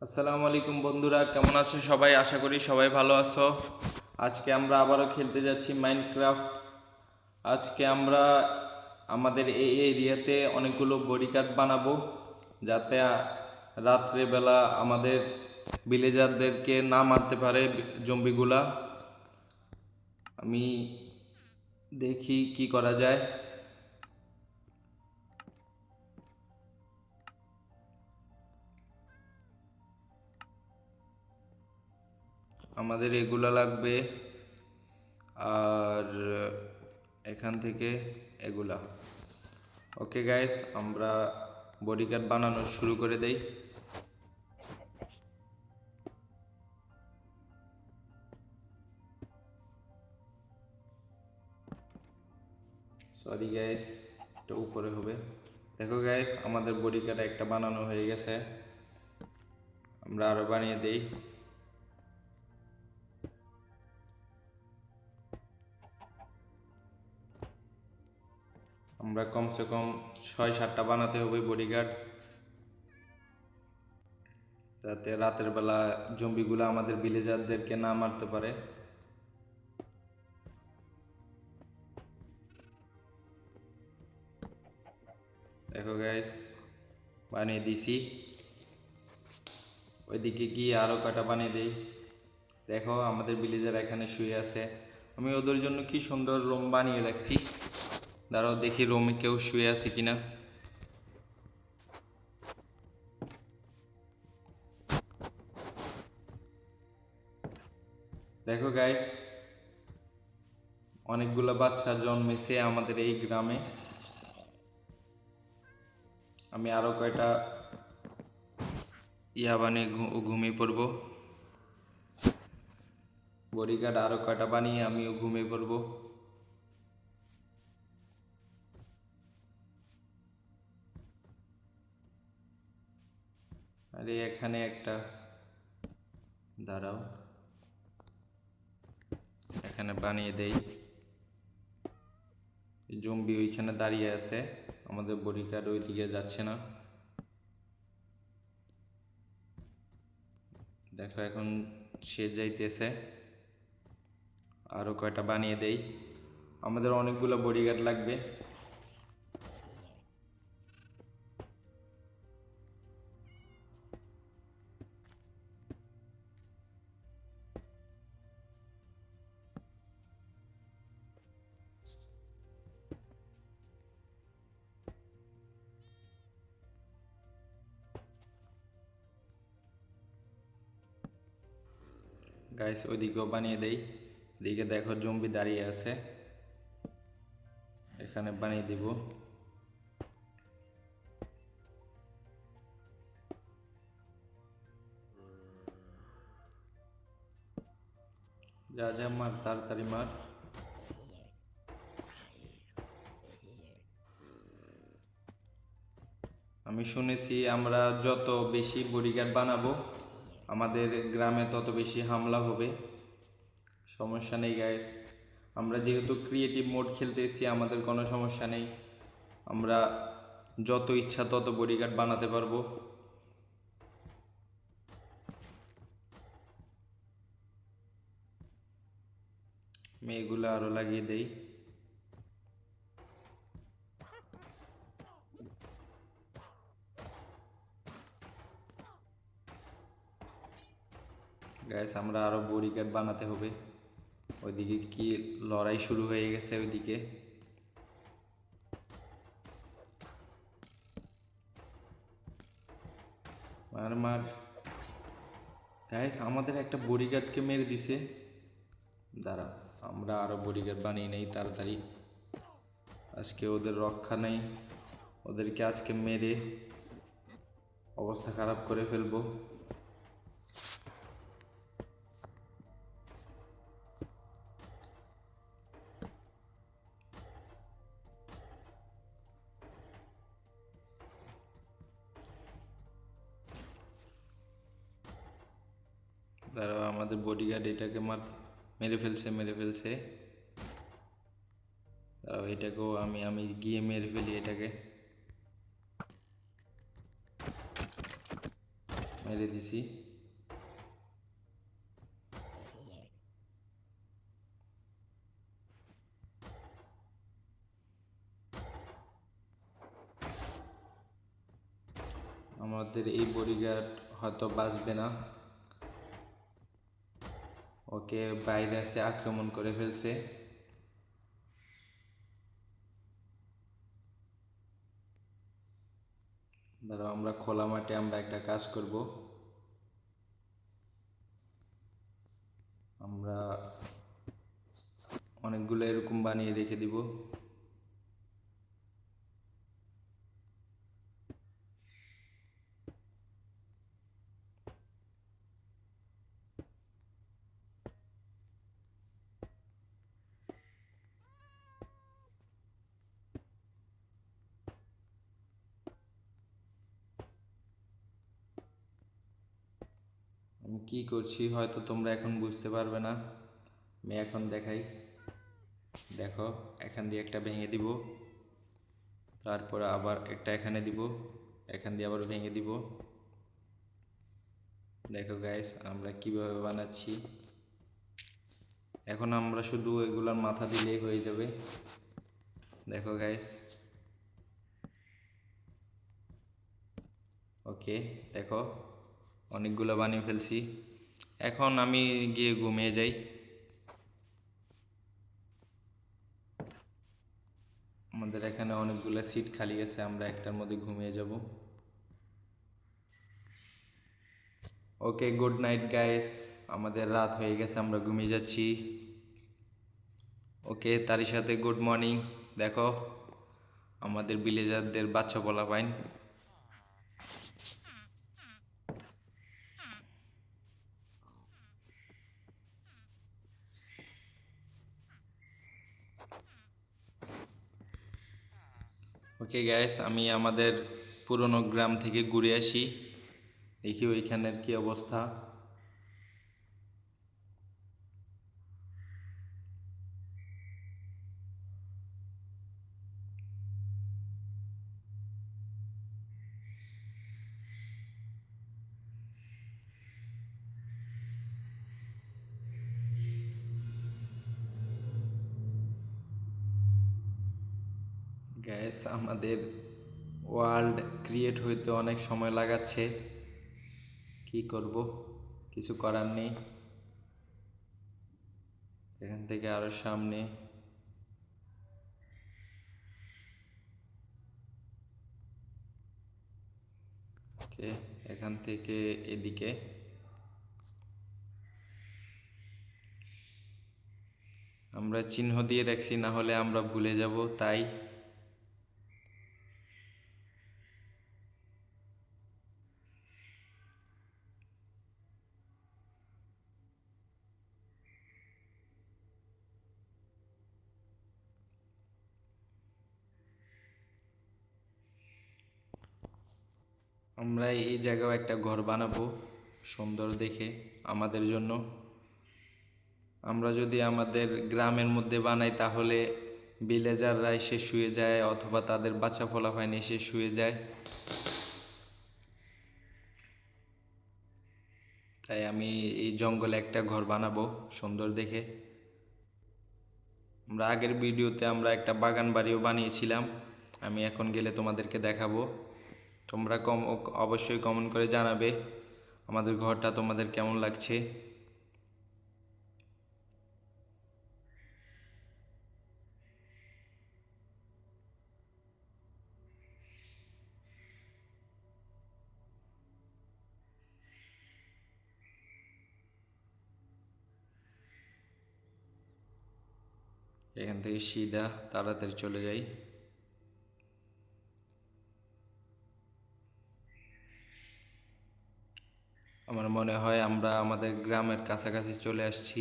আসসালামু আলাইকুম বন্ধুরা, কেমন আছো সবাই? আশা করি সবাই ভালো আছো। আজকে আমরা আবারও খেলতে যাচ্ছি মাইনক্রাফট। আজকে আমরা আমাদের এই এরিয়াতে অনেকগুলো বডিগার্ড বানাবো, যাতে রাত্রেবেলা আমাদের ভিলেজারদেরকে না মারতে পারে জম্বিগুলা। আমি দেখি কি করা যায়। আমাদের এগুলা লাগবে, আর এখান থেকে এগুলা। ওকে গাইস, আমরা বডিগার্ড বানানো শুরু করে দেই। সরি গাইস, এটা উপরে হবে। দেখো গাইস, আমাদের বডিগার্ড একটা বানানো হয়ে গেছে। আমরা আরো বানিয়ে দেই। আমরা কমসে কম 6-7টা বানাতে হবে বডিগার্ড, যাতে রাতের বেলা জম্বিগুলো আমাদের ভিলেজারদেরকে না মারতে পারে। দেখো গাইস, বানিয়ে দিছি। ওইদিকে গিয়ে আরো কটা বানিয়ে দেই। দেখো আমাদের ভিলেজার এখানে শুয়ে আছে। আমি ওদের জন্য কি সুন্দর রুম বানিয়ে রাখছি। দাঁড়াও দেখি রুমে কেউ শুয়ে আছে কিনা। দেখো গাইস, অনেকগুলো বাচ্চা জন্মেছে আমাদের এই গ্রামে। আমি আরো কয়টা ইয়া বানিয়ে ঘুমিয়ে পড়বো। বডিগার্ড আরো কয়টা বানিয়ে আমিও ঘুমিয়ে পড়বো। আরে এখানে একটা, দাঁড়াও, এখানে বানিয়ে দেই। জম্বি ওইখানে দাঁড়িয়ে আছে, আমাদের বডিগার্ড ওইদিকে যাচ্ছে না। দেখো এখন সে যাইতেছে। আরো কয়টা বানিয়ে দেই, আমাদের অনেকগুলো বডিগার্ড লাগবে। গাইস ওইদিকেও বানিয়ে দেই। এদিকে দেখো জম্বি দাঁড়িয়ে আছে, এখানে বানিয়ে দিব। যা যা মার, তাড়াতাড়ি মার। আমি শুনেছি আমরা যত বেশি বডিগার্ড বানাবো আমাদের গ্রামে তত বেশি হামলা হবে। সমস্যা নেই গাইস, আমরা যেহেতু ক্রিয়েটিভ মোড খেলতেছি আমাদের কোনো সমস্যা নেই। আমরা যত ইচ্ছা তত বডিগার্ড বানাতে পারবো। আমি এগুলো আরো লাগিয়ে দেই। গাইস আমরা আরো বডিগার্ড বানাতে হবে। ওইদিকে কি লড়াই শুরু হয়ে গেছে ওইদিকে। মার মার। গাইস আমাদের একটা বডিগার্ডকে মেরে দিছে। দাঁড়া, আমরা আরো বডিগার্ড বানিয়ে নেই তাড়াতাড়ি। আজকে ওদের রক্ষা নেই, ওদেরকে আজকে মেরে অবস্থা খারাপ করে ফেলবো। দাঁড়াও, আমাদের বডিগার্ড এটাকে মেরে ফেলছে। দাঁড়াও, এটাকেও আমি আমি গিয়ে মেরে ফেলি এটাকে। মেরে দিছি। আমাদের এই বডিগার্ড হয়তো বাঁচবে না, ওকে বাইরে এসে আক্রমণ করে ফেলছে। দাঁড়াও, আমরা খোলা মাঠে আমরা একটা কাজ করব। আমরা অনেকগুলো এরকম বানিয়ে রেখে দিব। আমি কি করছি হয়তো তোমরা এখন বুঝতে পারবে না, আমি এখন দেখাই। দেখো, এখান দিয়ে একটা ভেঙে দিব, তারপর আবার একটা এখানে দিব, এখান দিয়ে আবার ভেঙে দিব। দেখো গাইস, আমরা কিভাবে বানাচ্ছি। এখন আমরা শুধু এগুলার মাথা দিলেই হয়ে যাবে। দেখো গাইস, ওকে, দেখো অনেকগুলো বানিয়ে ফেলছি। এখন আমি গিয়ে ঘুমিয়ে যাই। আমাদের এখানে অনেকগুলো সিট খালি আছে, আমরা একটার মধ্যে ঘুমিয়ে যাব। ওকে, গুড নাইট গাইস, আমাদের রাত হয়ে গেছে, আমরা ঘুমিয়ে যাচ্ছি। ওকে, তারই সাথে গুড মর্নিং। দেখো আমাদের ভিলেজারদের বাচ্চা বলা পাইন। ওকে গাইস, আমি আমাদের পুরনো গ্রাম থেকে ঘুরে আসি, দেখি ওইখানের কি অবস্থা। গ্যাস, আমাদের ওয়ার্ল্ড ক্রিয়েট হইতে অনেক সময় লাগাচ্ছে, কি করব, কিছু করার নেই। এখান থেকে আরো সামনে। ওকে, এখান থেকে এদিকে। আমরা চিহ্ন দিয়ে রাখছি, না হলে আমরা ভুলে যাব, তাই। আমরা এই জায়গাও একটা ঘর বানাবো সুন্দর দেখে আমাদের জন্য। আমরা যদি আমাদের গ্রামের মধ্যে বানাই তাহলে ভিলেজাররা এসে শুয়ে যায়, অথবা তাদের বাচ্চা ফলাফাইন এসে শুয়ে যায়। তাই আমি এই জঙ্গলে একটা ঘর বানাবো সুন্দর দেখে। আমরা আগের ভিডিওতে আমরা একটা বাগান বাড়িও বানিয়েছিলাম, আমি এখন গেলে তোমাদেরকে দেখাবো। তোমরা অবশ্যই কমেন্ট করে জানাবে আমাদের ঘরটা তোমাদের কেমন লাগছে। এখান থেকে সিধা তাড়াতাড়ি চলে যাই। আমার মনে হয় আমরা আমাদের গ্রামের কাছাকাছি চলে আসছি।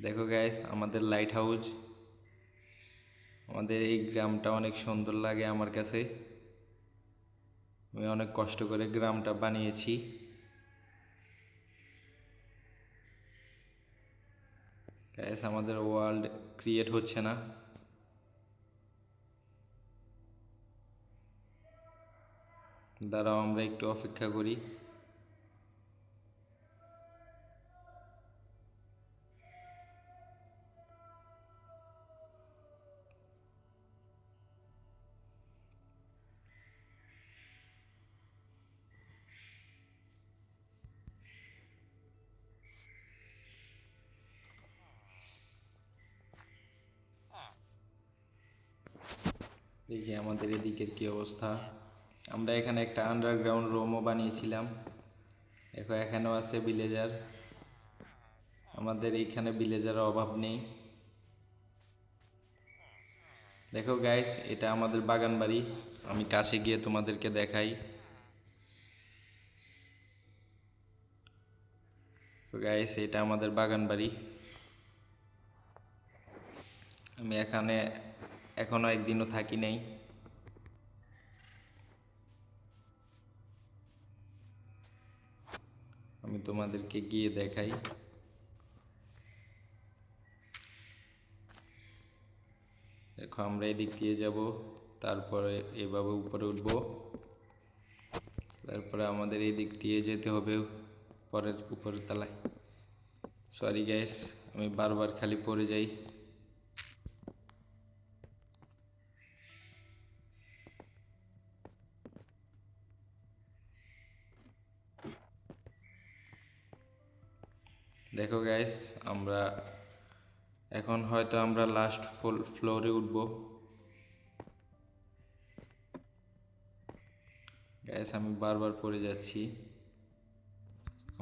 দেখো গাইস, আমাদের লাইট হাউস। আমাদের এই গ্রামটা অনেক সুন্দর লাগে আমার কাছে, আমি অনেক কষ্ট করে গ্রামটা বানিয়েছি। গাইস, আমাদের ওয়ার্ল্ড ক্রিয়েট হচ্ছে না। দাঁড়াও আমরা একটু অপেক্ষা করি। দেখি আমাদের এদিকের কি অবস্থা। আমরা এখানে একটা আন্ডারগ্রাউন্ড রুমও বানিয়েছিলাম। দেখো এখানেও আছে ভিলেজার। আমাদের এইখানে ভিলেজারের অভাব নেই। দেখো গাইস, এটা আমাদের বাগান বাড়ি। আমি কাছে গিয়ে তোমাদেরকে দেখাই। তো গাইস, এটা আমাদের বাগান বাড়ি। আমি এখানে এখনো একদিনও থাকি নাই। আমি তোমাদেরকে গিয়ে দেখাই। দেখো আমরা এদিক দিয়ে যাব, তারপরে এভাবে উপরে উঠব, তারপরে আমাদের এই দিক দিয়ে যেতে হবে উপরের তলায়। সরি গাইস, আমি বারবার খালি পড়ে যাই। দেখো গাইস, আমরা এখন হয়তো আমরা লাস্ট ফ্লোরে উঠব। গাইস আমি বারবার পড়ে যাচ্ছি।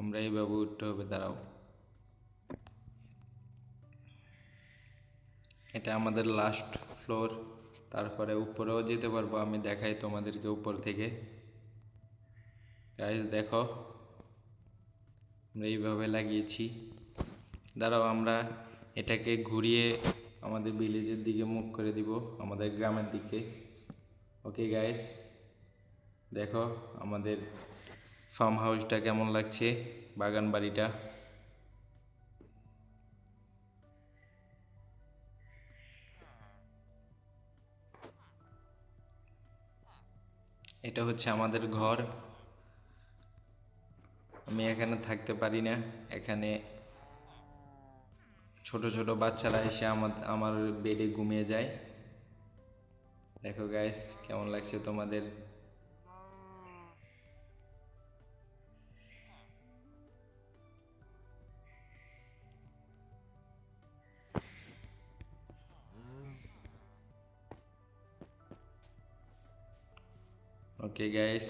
আমরা এইভাবে উঠতে হবে, দাঁড়াও। এটা আমাদের লাস্ট ফ্লোর। তারপরে উপরেও যেতে পারবো, আমি দেখাই তোমাদেরকে উপর থেকে। গাইস দেখো, আমরা এইভাবে লাগিয়েছি। দাঁড়াও আমরা এটাকে ঘুরিয়ে আমাদের ভিলেজের দিকে মুভ করে দিব, আমাদের গ্রামের দিকে। ওকে গাইস, দেখো আমাদের ফার্ম হাউসটা কেমন লাগছে, বাগান বাড়িটা। এটা হচ্ছে আমাদের ঘর। আমি এখানে থাকতে পারি না। এখানে ছোট ছোট বাচ্চারা এসে আমার বেডে ঘুমিয়ে যায়। দেখো গাইস, কেমন লাগছে তোমাদের। ওকে গাইস,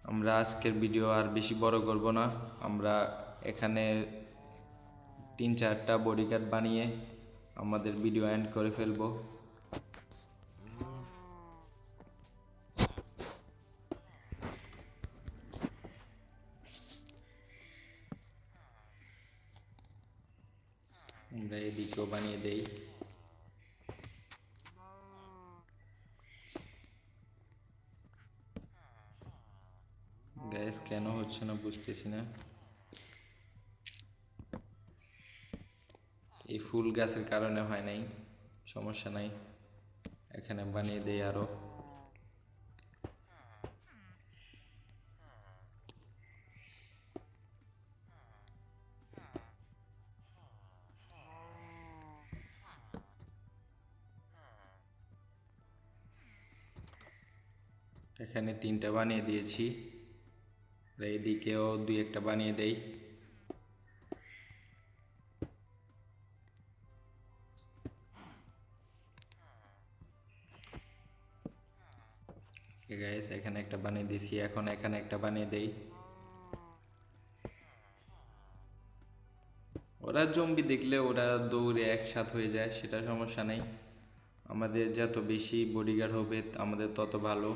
আমরা আজকের ভিডিও আর বেশি বড় করব না। আমরা এখানে 3-4টা বডিগার্ড বানিয়ে আমাদের ভিডিও এন্ড করে ফেলবো। আমরা এদিকেও বানিয়ে দেই। গ্যাস কেন হচ্ছে না বুঝতেছি না। এই ফুল গাছের কারণে হয় নাই, সমস্যা নাই। এখানে বানিয়ে দেই আরো। এখানে 3টা বানিয়ে দিয়েছি। এইদিকেও 2-1টা বানিয়ে দেই। গাইস এখানে একটা বানিয়ে দিয়েছি, এখন এখানে একটা বানিয়ে দেই। ওরা জম্বি দেখলে ওরা দৌড়ে একসাথ হয়ে যায়, সেটা সমস্যা নেই। আমাদের যত বেশি বডিগার্ড হবে আমাদের তত ভালো।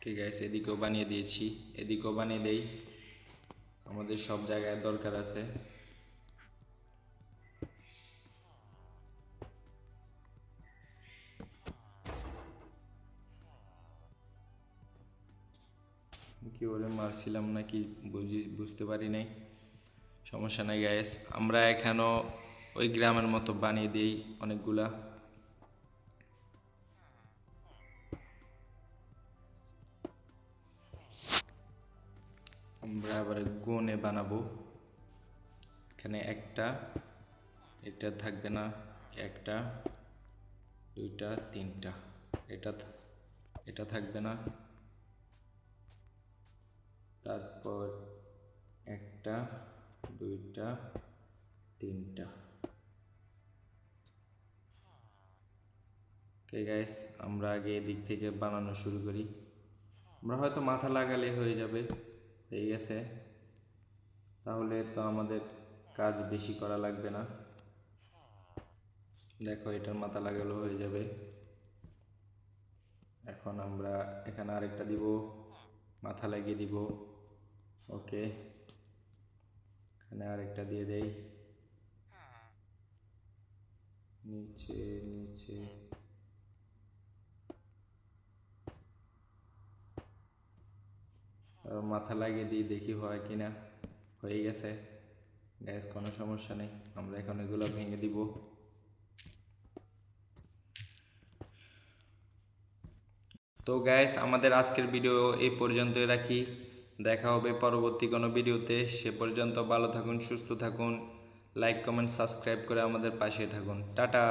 ঠিক আছে, এদিকেও বানিয়ে দিয়েছি, এদিকেও বানিয়ে দেই। আমাদের সব জায়গায় দরকার আছে। কি ওরে মারছিলাম নাকি বুঝতে পারি নাই, সমস্যা নাই গাইস। আমরা এখানেও ওই গ্রামের মতো বানিয়ে দিই অনেকগুলা। আমরা আবার গোনে বানাবো। এখানে একটা, এটা থাকবে না, একটা, দুইটা, তিনটা, এটা থাকবে না, তারপর একটা, দুইটা, তিনটা। ওকে গাইস, আমরা আগে এদিক থেকে বানানো শুরু করি। আমরা হয়তো মাথা লাগালে হয়ে যাবে, হয়ে গেছে। তাহলে তো আমাদের কাজ বেশি করা লাগবে না। দেখো এটার মাথা লাগালেও হয়ে যাবে। এখন আমরা এখানে আরেকটা দিব, মাথা লাগিয়ে দিব। ওকে, এখানে আরেকটা দিয়ে দেই, নিচে নিচে। মাথা লাগিয়ে দিই, দেখি হয় কিনা। হয়ে গেছে গ্যাস, কোনো সমস্যা নেই। আমরা এখন এগুলো ভেঙে দিব। তো গ্যাস, আমাদের আজকের ভিডিও এই পর্যন্তই রাখি। দেখা হবে পরবর্তী কোনো ভিডিওতে। সে পর্যন্ত ভালো থাকুন, সুস্থ থাকুন। লাইক কমেন্ট সাবস্ক্রাইব করে আমাদের পাশে থাকুন। টাটা।